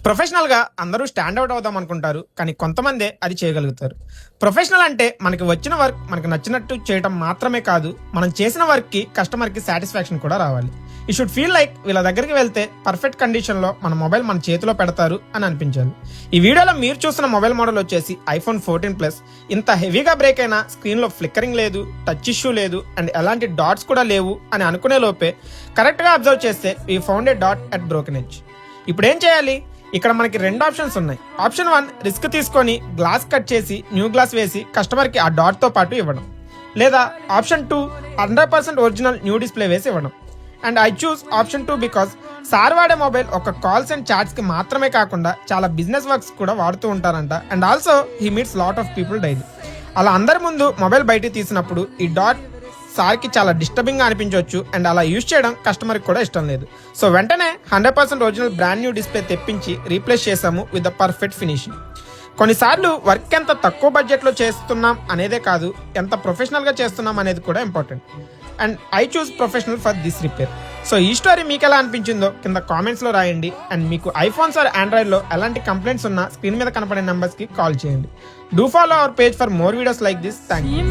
ప్రొఫెషనల్గా అందరూ stand out అవుదాం అనుకుంటారు, కానీ కొంతమందే అది చేయగలుగుతారు. ప్రొఫెషనల్ అంటే మనకి వచ్చిన వర్క్ మనకు నచ్చినట్టు చేయటం మాత్రమే కాదు, మనం చేసిన వర్క్కి కస్టమర్కి సాటిస్ఫాక్షన్ కూడా రావాలి. ఈ షుడ్ ఫీల్ లైక్ వీళ్ళ దగ్గరికి వెళ్తే పర్ఫెక్ట్ కండిషన్లో మన మొబైల్ మన చేతిలో పెడతారు అని అనిపించాలి. ఈ వీడియోలో మీరు చూస్తున్న మొబైల్ మోడల్ వచ్చేసి ఐఫోన్ 14 ప్లస్. ఇంత హెవీగా బ్రేక్ అయినా స్క్రీన్లో ఫ్లిక్కరింగ్ లేదు, టచ్ ఇష్యూ లేదు అండ్ ఎలాంటి డాట్స్ కూడా లేవు అని అనుకునే లోపే కరెక్ట్గా అబ్జర్వ్ చేస్తే we found A dot at broken edge. ఇప్పుడు ఏం చేయాలి? ఇక్కడ మనకి రెండు ఆప్షన్స్ ఉన్నాయి. ఆప్షన్ 1, రిస్క్ తీసుకొని గ్లాస్ కట్ చేసి న్యూ గ్లాస్ వేసి కస్టమర్కి ఆ డాట్తో పాటు ఇవ్వడం. లేదా ఆప్షన్ 2, 100% ఒరిజినల్ న్యూ డిస్ప్లే వేసి ఇవ్వడం. And I choose option 2 because sir వాడే మొబైల్ ఒక కాల్స్ అండ్ చాట్స్కి మాత్రమే కాకుండా చాలా బిజినెస్ వర్క్స్ కూడా వాడుతూ ఉంటారంట. And also he meets lot of people daily. అలా అందరి ముందు మొబైల్ బయటికి తీసినప్పుడు ఈ డాట్ సార్కి చాలా డిస్టర్బింగ్గా అనిపించవచ్చు అండ్ అలా యూజ్ చేయడం కస్టమర్కి కూడా ఇష్టం లేదు. సో వెంటనే 100% ఒరిజినల్ బ్రాండ్ న్యూ డిస్ప్లే తెప్పించి రీప్లేస్ చేసాము విత్ ద పర్ఫెక్ట్ ఫినిషింగ్. కొన్నిసార్లు వర్క్ ఎంత తక్కువ బడ్జెట్లో చేస్తున్నాం అనేదే కాదు, ఎంత ప్రొఫెషనల్గా చేస్తున్నాం అనేది కూడా important. And I choose professional for this repair. So ఈ స్టోరీ మీకు ఎలా అనిపించిందో కింద కామెంట్స్లో రాయండి. అండ్ మీకు ఐఫోన్స్ ఆర్ ఆండ్రాయిడ్లో ఎలాంటి కంప్లైంట్స్ ఉన్నా స్క్రీన్ మీద కనపడే నెంబర్స్కి కాల్ చేయండి. Do follow our page for more videos like this. Thank you.